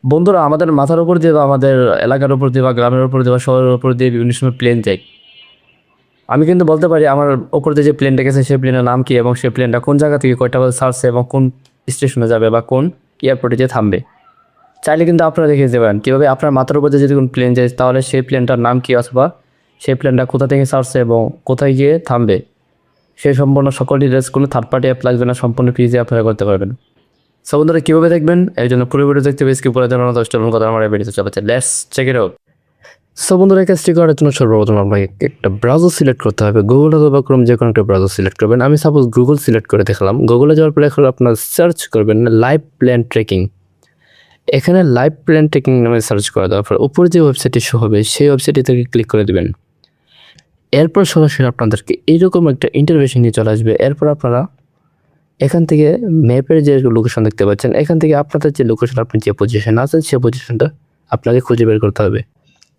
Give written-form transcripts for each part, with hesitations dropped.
বন্ধুরা আমাদের মাথার উপর দিয়ে বা আমাদের এলাকার উপর দিয়ে বা গ্রামের উপর দিয়ে বা শহরের উপর দিয়ে বিভিন্ন সময় প্লেন যায়। আমি কিন্তু বলতে পারি আমার উপর দিয়ে যে প্লেনটা গেছে সেই প্লেনের নাম কি এবং সেই প্লেনটা কোন জায়গা থেকে কয়টা বাজে ছাড়ছে এবং কোন স্টেশনে যাবে বা কোন এয়ারপোর্টে যেয়ে থামবে। চাইলে কিন্তু আপনারা দেখে যেতে পারেন কীভাবে আপনার মাথার উপর দিয়ে যদি কোনো প্লেন যায় তাহলে সেই প্লেনটার নাম কী অথবা সেই প্লেনটা কোথা থেকে ছাড়ছে এবং কোথায় গিয়ে থামবে সেই সম্পূর্ণ সকল ডিটেলস কোনো থার্ড পার্টি অ্যাপ লাগবে না, সম্পূর্ণ ফ্রিজে আপনারা করতে পারবেন। সো বন্ধুরা কীভাবে দেখবেন এর জন্য পুরো ভিডিও দেখতে হবে, স্কিপ করে দেওয়ার মতো কথা আমার ভিডিওতে চলেছে। Let's check it out. So বন্ধুরা এই কাজটি করার জন্য সর্বপ্রথম আপনাকে একটা ব্রাউজার সিলেক্ট করতে হবে, গুগল অথবা ক্রোম যে কোনো একটা ব্রাউজার সিলেক্ট করবেন। আমি সাপোজ গুগল সিলেক্ট করে দেখলাম। গুগলে যাওয়ার পরে এখন আপনার সার্চ করবেন লাইভ প্ল্যান ট্রেকিং। এখানে লাইভ প্ল্যান ট্রেকিং নামে সার্চ করে দেওয়ার পর উপরে যে ওয়েবসাইটটি শো হবে সেই ওয়েবসাইটটি থেকে ক্লিক করে দেবেন। এরপর সরাসরি আপনাদেরকে এইরকম একটা ইন্টারভেশন নিয়ে চলে আসবে। এরপর আপনারা এখান থেকে ম্যাপের যে লোকেশন দেখতে পাচ্ছেন, এখান থেকে আপনাদের যে লোকেশন আপনি যে পজিশনে আছেন সেই পজিশনটা আপনাকে খুঁজে বের করতে হবে।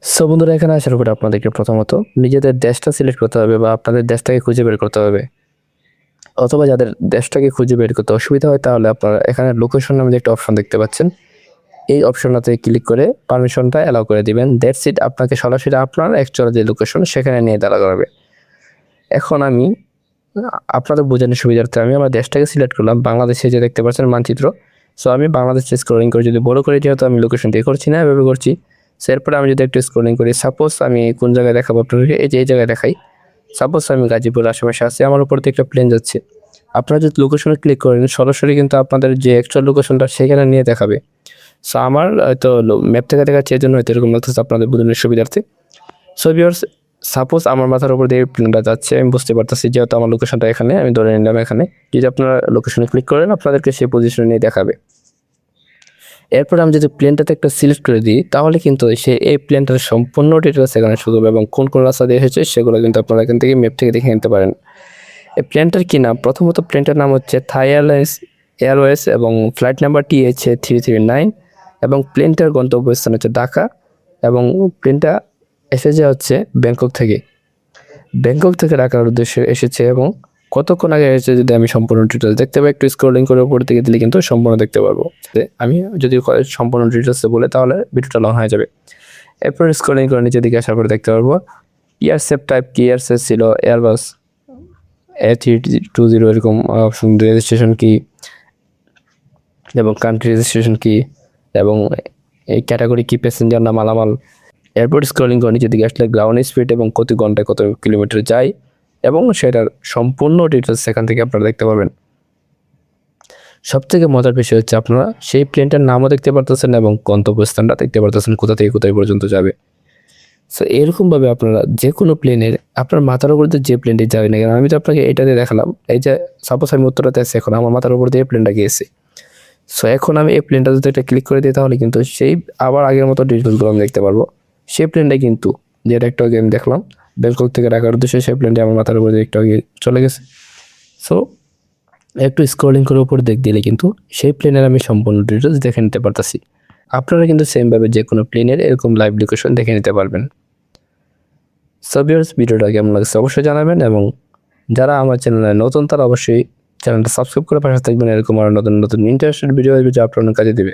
সো বন্ধুরা এখানে আসার পরে আপনাদেরকে প্রথমত নিজেদের দেশটা সিলেক্ট করতে হবে বা আপনাদের দেশটাকে খুঁজে বের করতে হবে, অথবা যাদের দেশটাকে খুঁজে বের করতে অসুবিধা হয় তাহলে আপনারা এখানে লোকেশন নামে একটা অপশন দেখতে পাচ্ছেন, এই অপশনটাতে ক্লিক করে পারমিশনটা অ্যালাউ করে দিবেন। দ্যাটস ইট, আপনাকে সরাসরি আপনার অ্যাকচুয়াল যে লোকেশন সেখানে নিয়ে দেওয়া করবে। এখন আমি আপনাদের বোঝানোর সুবিধার্থে আমি আমার দেশটাকে সিলেক্ট করলাম, বাংলাদেশে যে দেখতে পাচ্ছেন মানচিত্র। সো আমি বাংলাদেশে স্ক্রলিং করে যদি বড় করে, যেহেতু আমি লোকেশন দিয়ে করছি না এভাবে করছি। সো এরপরে আমি যদি একটু স্ক্রলিং করি, সাপোজ আমি কোন জায়গায় দেখাবো আপনাদেরকে, এই যে এই জায়গায় দেখাই। সাপোজ আমি গাজীপুর আশেপাশে আছি, আমার উপর থেকে একটা প্লেন যাচ্ছে। আপনারা যদি লোকেশনে ক্লিক করেন সরাসরি কিন্তু আপনাদের যে অ্যাকচুয়াল লোকেশনটা সেখানে নিয়ে দেখাবে। সো আমার হয়তো ম্যাপ থেকে দেখাচ্ছে, এই জন্য হয়তো এরকম লাগতেছে আপনাদের বোঝানোর সুবিধার্থে। সো ভিউয়ার্স, সাপোজ আমার মাথার উপর দিয়ে প্লেনটা যাচ্ছে, আমি বুঝতে পারতেছি যেহেতু আমার লোকেশনটা এখানে, আমি ধরে নিলাম এখানে। যদি আপনারা লোকেশনে ক্লিক করেন আপনাদেরকে সেই পজিশনে নিয়ে দেখাবে। এরপর আমি যদি প্লেনটাতে একটা সিলেক্ট করে দিই তাহলে কিন্তু সে এই প্লেনটার সম্পূর্ণ ডিটেলস এখানে শুধু এবং কোন কোন রাস্তা দিয়ে এসেছে সেগুলো কিন্তু আপনারা এখান থেকে ম্যাপ থেকে দেখে নিতে পারেন। এই প্লেনটার কী নাম? প্রথমত প্লেনটার নাম হচ্ছে থাই এয়ারওয়েজ এবং ফ্লাইট নাম্বারটি হচ্ছে 339 এবং প্লেনটার গন্তব্যস্থান হচ্ছে ঢাকা এবং প্লেনটা এসেছে হচ্ছে ব্যাংকক থেকে ঢাকার উদ্দেশ্যে এসেছে এবং কতক্ষণ আগে এসেছে যদি আমি সম্পূর্ণ ডিটেলস দেখতে পাই, একটু স্ক্রলিং করে উপর দিকে দিলে কিন্তু সম্পূর্ণ দেখতে পারবো। আমি যদি সম্পূর্ণ ডিটেলসে বলে তাহলে ভিডিওটা লং হয়ে যাবে। এরপর স্ক্রলিং করে নিচের দিকে আসার পরে দেখতে পারবো এয়ারসেপ টাইপ কি, এয়ারসেপ ছিল এয়ারবাস A320 এরকম অপশন, রেজিস্ট্রেশন কি এবং কান্ট্রি রেজিস্ট্রেশন কি এবং এই ক্যাটাগরি কি, প্যাসেঞ্জার না মালামাল। এরপর স্ক্রলিং করে নিচের দিকে আসলে গ্রাউন্ড স্পিড এবং প্রতি ঘন্টায় কত কিলোমিটার যায় এবং সেটার সম্পূর্ণ ডিটেলস সেখান থেকে আপনারা দেখতে পাবেন। সবথেকে মজার বিষয় হচ্ছে আপনারা সেই প্লেনটার নামও দেখতে পারতেছেন এবং গন্তব্যস্থানটা দেখতে পারতেছেন কোথা থেকে কোথায় পর্যন্ত যাবে। সো এরকমভাবে আপনারা যে কোনো প্লেনের আপনার মাথার উপর দিয়ে যে প্লেনটি যাবে না কেন, আমি তো আপনাকে এটাতে দেখালাম, এই যে সাপোজ আমি উত্তরাতে আছি, এখন আমার মাথার উপর দিয়ে প্লেনটা গিয়েছে। সো এখন আমি এই প্লেনটা যদি একটা ক্লিক করে দিই তাহলে কিন্তু সেই আবার আগের মতো ডিটেলসগুলো আমি দেখতে পারবো। সেই প্লেনটা কিন্তু যেটা একটু আগে আমি দেখলাম ব্যাংকক থেকে ঢাকার উদ্দেশ্যে, সেই প্লেনটি আমার মাথার উপর দিয়ে একটু আগে চলে গেছে। সো একটু স্ক্রলিং করে উপর দিলে কিন্তু সেই প্লেনের আমি সম্পূর্ণ ডিটেলস দেখে নিতে পারতেছি। আপনারা কিন্তু সেমভাবে যে কোনো প্লেনের এরকম লাইভ লোকেশন দেখে নিতে পারবেন। সো ভিউয়ার্স, ভিডিওটা কেমন লাগছে অবশ্যই জানাবেন এবং যারা আমার চ্যানেলে নতুন তারা অবশ্যই চ্যানেলটা সাবস্ক্রাইব করে পাশে থাকবেন। এরকম আরও নতুন নতুন ইন্টারেস্টেড ভিডিও আসবে যা আপনার কাজে দেবে।